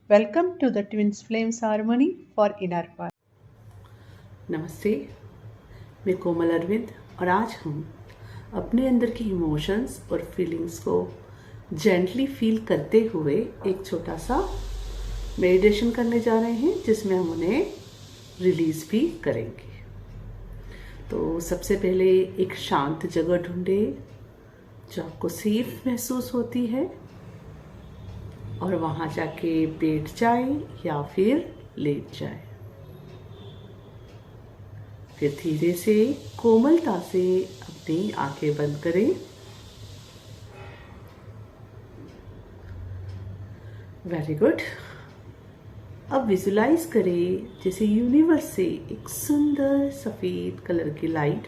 Welcome to the Twins Flames Harmony for Inner Path. नमस्ते, मैं कोमल अरविंद और आज हम अपने अंदर की इमोशंस और फीलिंग्स को जेंटली फील करते हुए एक छोटा सा मेडिटेशन करने जा रहे हैं जिसमें हम उन्हें रिलीज भी करेंगे। तो सबसे पहले एक शांत जगह ढूंढे जो आपको सेफ महसूस होती है और वहाँ जाके बैठ जाए या फिर लेट जाए। फिर धीरे से कोमलता से अपनी आंखें बंद करें। Very good. अब विजुलाइज करें जैसे यूनिवर्स से एक सुंदर सफेद कलर की लाइट,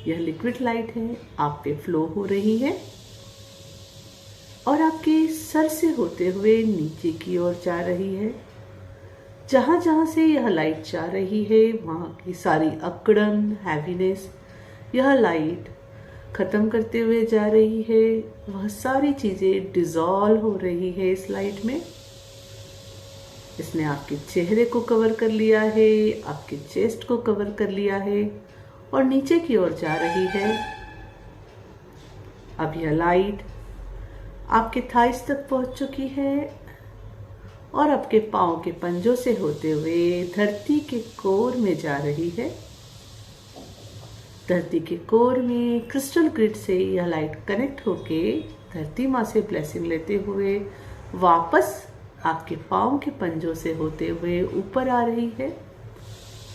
यह लिक्विड लाइट है, आप पे फ्लो हो रही है और आपके सर से होते हुए नीचे की ओर जा रही है। जहां जहां से यह लाइट जा रही है वहां की सारी अकड़न, हैवीनेस यह लाइट खत्म करते हुए जा रही है। वह सारी चीजें डिसॉल्व हो रही है इस लाइट में। इसने आपके चेहरे को कवर कर लिया है, आपके चेस्ट को कवर कर लिया है और नीचे की ओर जा रही है। अब यह लाइट आपके थाइस तक पहुंच चुकी है और आपके पांव के पंजों से होते हुए धरती के कोर में जा रही है। धरती के कोर में क्रिस्टल ग्रिड से यह लाइट कनेक्ट होके धरती माँ से ब्लेसिंग लेते हुए वापस आपके पांव के पंजों से होते हुए ऊपर आ रही है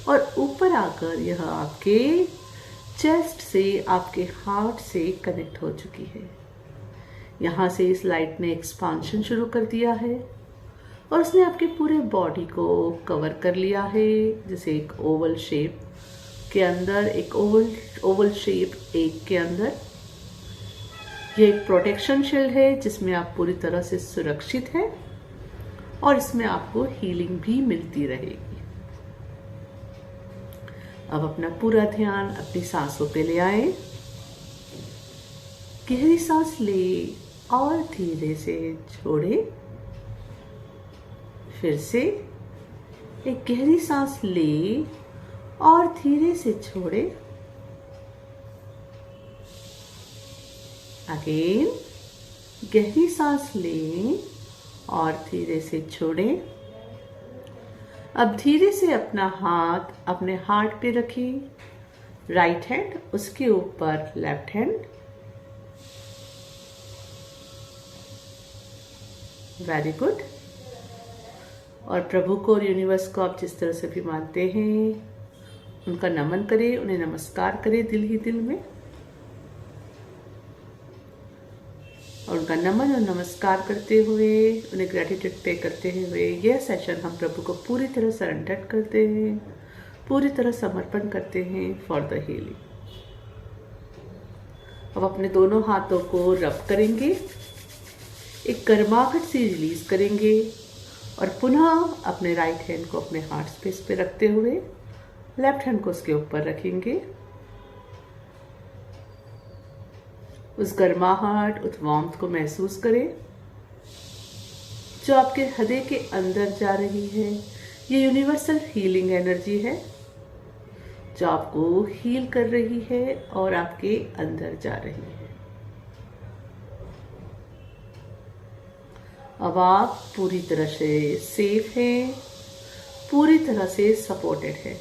और ऊपर आकर यह आपके चेस्ट से, आपके हार्ट से कनेक्ट हो चुकी है। यहाँ से इस लाइट ने एक्सपांशन शुरू कर दिया है और उसने आपके पूरे बॉडी को कवर कर लिया है। जैसे एक ओवल शेप के अंदर, एक ओवल शेप एग के अंदर। ये एक प्रोटेक्शन शील्ड है जिसमें आप पूरी तरह से सुरक्षित हैं और इसमें आपको हीलिंग भी मिलती रहेगी। अब अपना पूरा ध्यान अपनी सांसों पे ले आए। गहरी सांस ले और धीरे से छोड़े। फिर से एक गहरी सांस ले और धीरे से छोड़े। अगेन गहरी सांस ले और धीरे से छोड़े। अब धीरे से अपना हाथ अपने हार्ट पे रखिए। राइट हैंड उसके ऊपर लेफ्ट हैंड। Very good. और प्रभु को और यूनिवर्स को आप जिस तरह से भी मानते हैं उनका नमन करें, उन्हें नमस्कार करें दिल ही दिल में। और उनका नमन और नमस्कार करते हुए, उन्हें ग्रेटिट्यूड पे करते हुए यह सेशन हम प्रभु को पूरी तरह सरेंडर करते हैं, पूरी तरह समर्पण करते हैं फॉर द हीलिंग। अब अपने दोनों हाथों को रब करेंगे, एक गर्माहट से रिलीज करेंगे और पुनः अपने राइट हैंड को अपने हार्ट स्पेस पे रखते हुए लेफ्ट हैंड को उसके ऊपर रखेंगे। उस गर्माहट, उस वार्मथ को महसूस करें जो आपके हृदय के अंदर जा रही है। ये यूनिवर्सल हीलिंग एनर्जी है जो आपको हील कर रही है और आपके अंदर जा रही है। अब आप पूरी तरह से सेफ हैं, पूरी तरह से सपोर्टेड हैं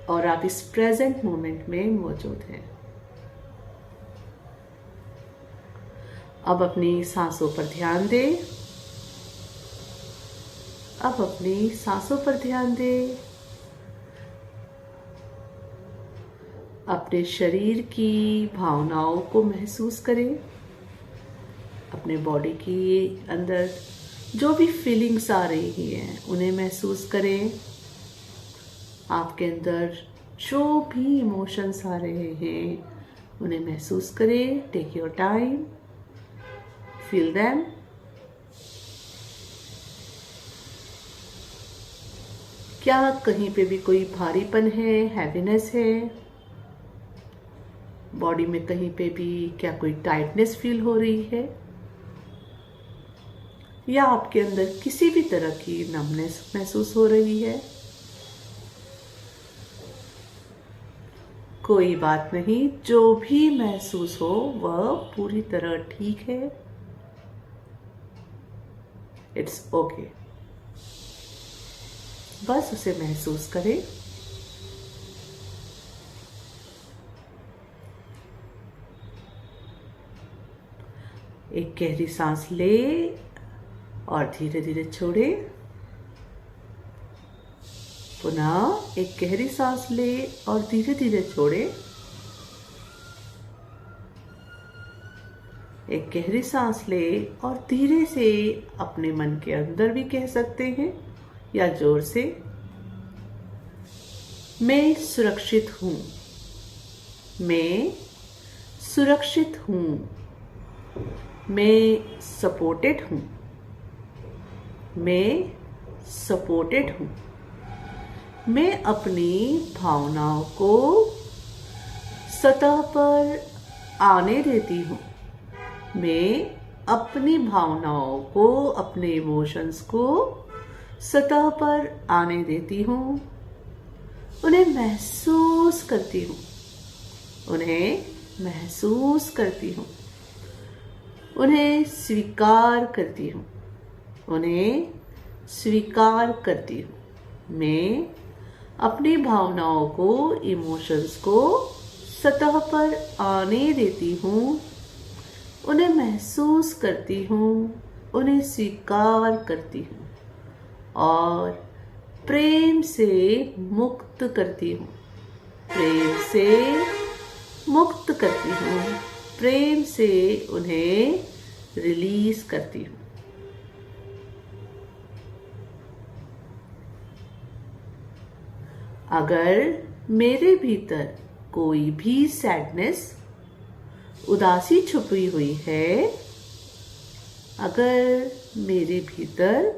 और आप इस प्रेजेंट मोमेंट में मौजूद हैं। अब अपनी सांसों पर ध्यान दें। अब अपनी सांसों पर ध्यान दें। अपने शरीर की भावनाओं को महसूस करें। अपने बॉडी के अंदर जो भी फीलिंग्स आ रही हैं उन्हें महसूस करें। आपके अंदर जो भी इमोशंस आ रहे हैं उन्हें महसूस करें। Take your time, feel them. क्या कहीं पे भी कोई भारीपन है, हैवीनेस है? बॉडी में कहीं पे भी क्या कोई टाइटनेस फील हो रही है? या आपके अंदर किसी भी तरह की नमनेस महसूस हो रही है, कोई बात नहीं, जो भी महसूस हो वह पूरी तरह ठीक है। इट्स ओके, बस उसे महसूस करें। एक गहरी सांस ले और धीरे धीरे छोड़े। पुनः एक गहरी सांस ले और धीरे धीरे छोड़े। एक गहरी सांस ले और धीरे से अपने मन के अंदर भी कह सकते हैं या जोर से, मैं सुरक्षित हूं, मैं सुरक्षित हूं, मैं सपोर्टेड हूं, मैं सपोर्टेड हूं। मैं अपनी भावनाओं को सतह पर आने देती हूं। मैं अपनी भावनाओं को, अपने इमोशंस को सतह पर आने देती हूं। उन्हें महसूस करती हूं, उन्हें महसूस करती हूं, उन्हें स्वीकार करती हूं, उन्हें स्वीकार करती हूं। मैं अपनी भावनाओं को, इमोशंस को सतह पर आने देती हूं, उन्हें महसूस करती हूं, उन्हें स्वीकार करती हूं और प्रेम से मुक्त करती हूं, प्रेम से मुक्त करती हूं, प्रेम से उन्हें रिलीज करती हूं। अगर मेरे भीतर कोई भी सैडनेस, उदासी छुपी हुई है, अगर मेरे भीतर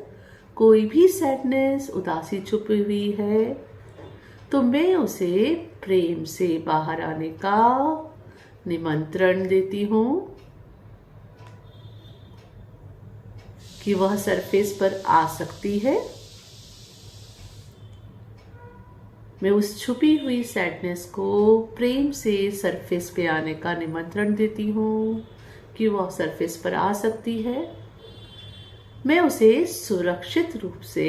कोई भी सैडनेस, उदासी छुपी हुई है, तो मैं उसे प्रेम से बाहर आने का निमंत्रण देती हूं कि वह सरफेस पर आ सकती है। मैं उस छुपी हुई सैडनेस को प्रेम से सरफेस पे आने का निमंत्रण देती हूँ कि वह सरफेस पर आ सकती है। मैं उसे सुरक्षित रूप से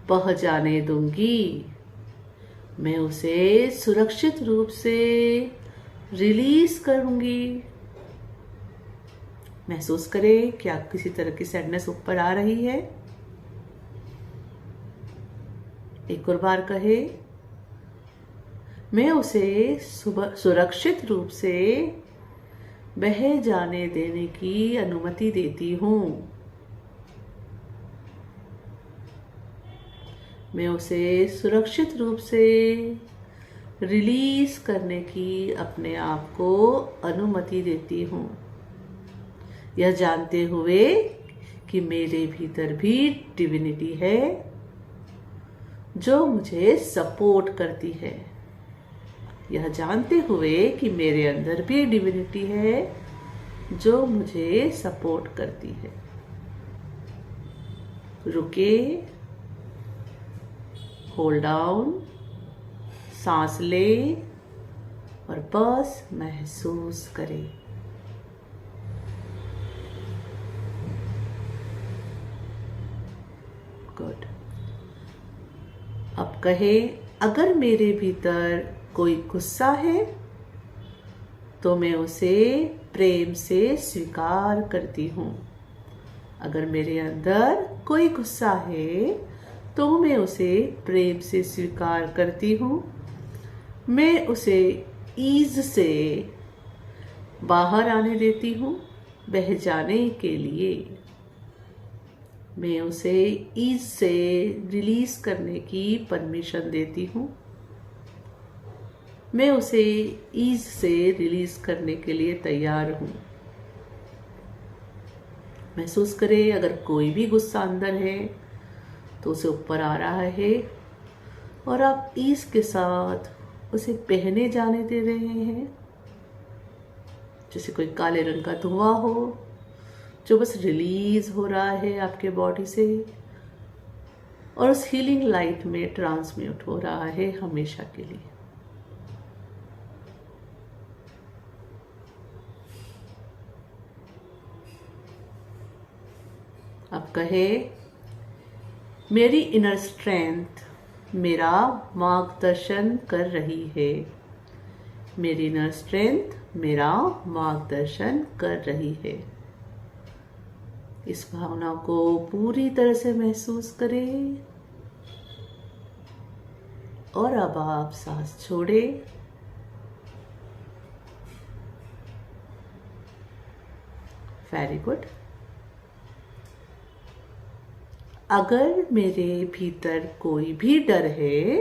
बह जाने दूंगी। मैं उसे सुरक्षित रूप से रिलीज करूंगी। महसूस करें कि आप किसी तरह की सैडनेस ऊपर आ रही है। एक और बार कहे, मैं उसे सुरक्षित रूप से बह जाने देने की अनुमति देती हूं। मैं उसे सुरक्षित रूप से रिलीज करने की अपने आप को अनुमति देती हूं, यह जानते हुए कि मेरे भीतर भी डिविनिटी है जो मुझे सपोर्ट करती है। यह जानते हुए कि मेरे अंदर भी डिविनिटी है जो मुझे सपोर्ट करती है। रुके, होल्ड डाउन, सांस ले और बस महसूस करें। गुड। अब कहे, अगर मेरे भीतर कोई गुस्सा है तो मैं उसे प्रेम से स्वीकार करती हूँ। अगर मेरे अंदर कोई गुस्सा है तो मैं उसे प्रेम से स्वीकार करती हूँ। मैं उसे ईज से बाहर आने देती हूँ, बह जाने के लिए। मैं उसे ईज से रिलीज करने की परमिशन देती हूँ। मैं उसे ईज से रिलीज करने के लिए तैयार हूँ। महसूस करें, अगर कोई भी गुस्सा अंदर है तो उसे ऊपर आ रहा है और आप ईज के साथ उसे बहने जाने दे रहे हैं। जैसे कोई काले रंग का धुआं हो, जो बस रिलीज हो रहा है आपके बॉडी से और उस हीलिंग लाइट में ट्रांसम्यूट हो रहा है हमेशा के लिए। अब कहे, मेरी इनर स्ट्रेंथ मेरा मार्गदर्शन कर रही है। मेरी इनर स्ट्रेंथ मेरा मार्गदर्शन कर रही है। इस भावना को पूरी तरह से महसूस करें और अब आप सांस छोड़ें। Very good. अगर मेरे भीतर कोई भी डर है,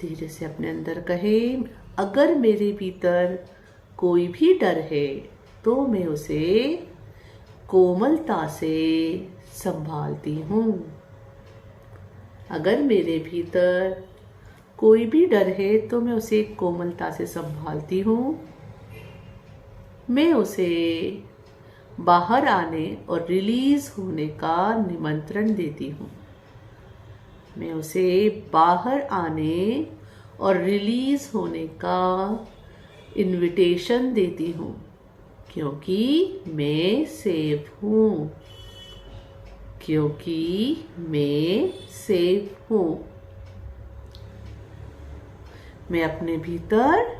धीरे से अपने अंदर कहे, अगर मेरे भीतर कोई भी डर है तो मैं उसे कोमलता से संभालती हूँ। अगर मेरे भीतर कोई भी डर है तो मैं उसे कोमलता से संभालती हूँ। मैं उसे बाहर आने और रिलीज होने का निमंत्रण देती हूँ। मैं उसे बाहर आने और रिलीज होने का इनविटेशन देती हूँ, क्योंकि मैं सेफ हूँ। क्योंकि मैं सेफ हूँ। मैं अपने भीतर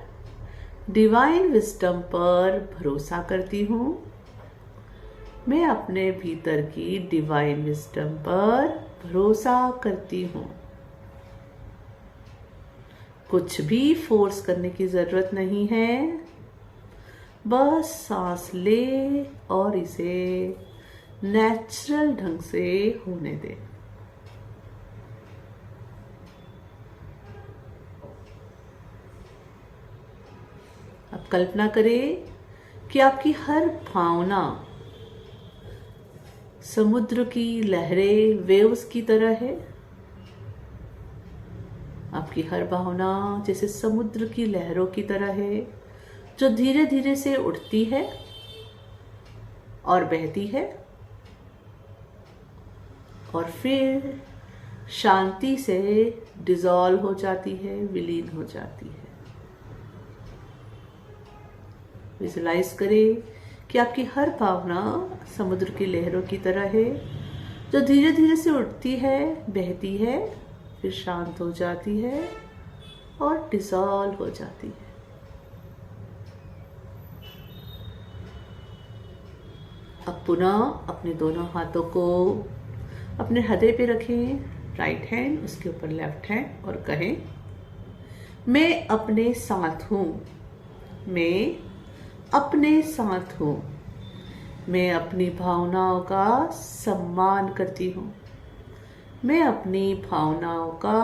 डिवाइन विजडम पर भरोसा करती हूँ। मैं अपने भीतर की डिवाइन विजडम पर भरोसा करती हूँ। कुछ भी फोर्स करने की जरूरत नहीं है, बस सांस ले और इसे नेचुरल ढंग से होने दे। अब कल्पना करें कि आपकी हर भावना समुद्र की लहरें, वेव्स की तरह है। आपकी हर भावना जैसे समुद्र की लहरों की तरह है, जो धीरे धीरे से उठती है और बहती है और फिर शांति से डिसॉल्व हो जाती है, विलीन हो जाती है। विजुलाइज करें कि आपकी हर भावना समुद्र की लहरों की तरह है, जो धीरे धीरे से उठती है, बहती है, फिर शांत हो जाती है और डिसॉल्व हो जाती है। अब पुनः अपने दोनों हाथों को अपने हृदय पे रखें, राइट हैंड उसके ऊपर लेफ्ट हैंड, और कहें, मैं अपने साथ हूँ। मैं अपने साथ हूँ। मैं अपनी भावनाओं का सम्मान करती हूँ। मैं अपनी भावनाओं का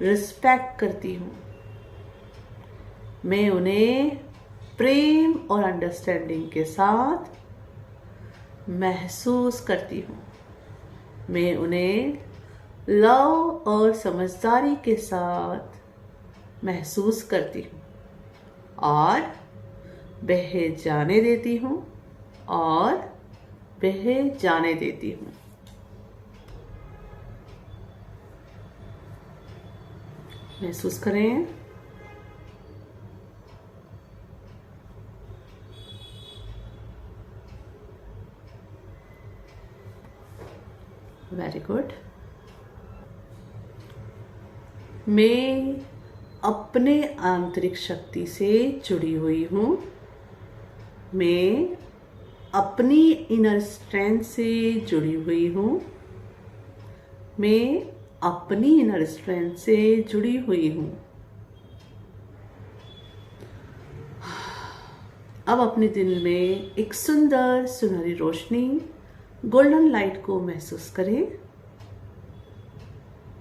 रिस्पेक्ट करती हूँ। मैं उन्हें प्रेम और अंडरस्टैंडिंग के साथ महसूस करती हूँ। मैं उन्हें लव और समझदारी के साथ महसूस करती हूँ और बह जाने देती हूँ और बह जाने देती हूँ। महसूस करें। Very good. मैं अपने आंतरिक शक्ति से जुड़ी हुई हूँ। मैं अपनी इनर स्ट्रेंथ से जुड़ी हुई हूँ। मैं अपनी इनर स्ट्रेंथ से जुड़ी हुई हूँ। अब अपने दिल में एक सुंदर सुनहरी रोशनी, गोल्डन लाइट को महसूस करें,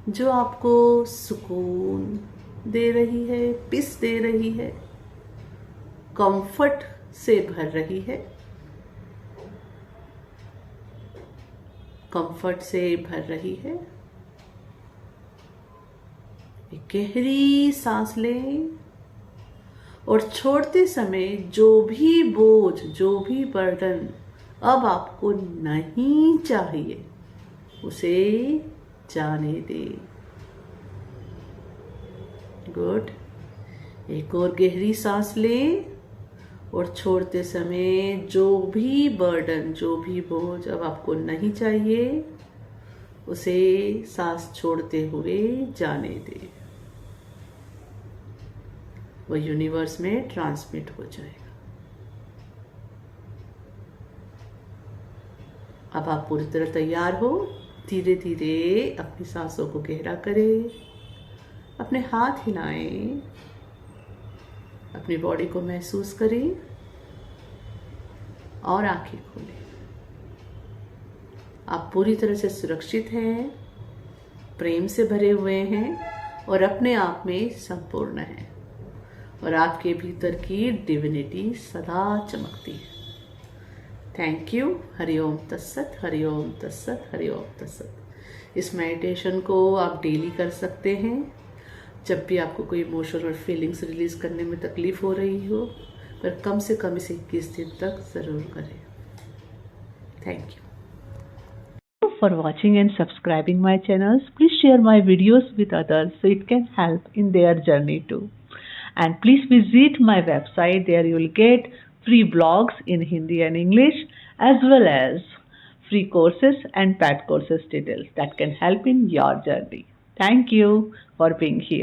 जो आपको सुकून दे रही है, पीस दे रही है, कंफर्ट से भर रही है, कंफर्ट से भर रही है। एक गहरी सांस लें और छोड़ते समय जो भी बोझ, जो भी बर्डन अब आपको नहीं चाहिए, उसे जाने दे। गुड। एक और गहरी सांस लें और छोड़ते समय जो भी बर्डन, जो भी बोझ अब आपको नहीं चाहिए, उसे सांस छोड़ते हुए जाने दें। वो यूनिवर्स में ट्रांसमिट हो जाएगा। अब आप पूरी तरह तैयार हो। धीरे धीरे अपनी सांसों को गहरा करें, अपने हाथ हिलाएं, अपनी बॉडी को महसूस करें और आंखें खोलें। आप पूरी तरह से सुरक्षित हैं, प्रेम से भरे हुए हैं और अपने आप में संपूर्ण हैं, और आपके भीतर की डिविनिटी सदा चमकती है। Thank you. हरिओम तत्सत, हरिओम तत्सत, हरिओम तत्सत। इस मेडिटेशन को आप डेली कर सकते हैं। जब भी आपको कोई इमोशन और फीलिंग्स रिलीज करने में तकलीफ हो रही हो, पर कम से कम इसे 21 दिन तक जरूर करें। Thank you for watching and subscribing my channels. Please share my videos with others so it can help in their journey too. And please visit my website. There you will get free blogs in Hindi and English, as well as free courses and paid courses details that can help in your journey. Thank you for being here.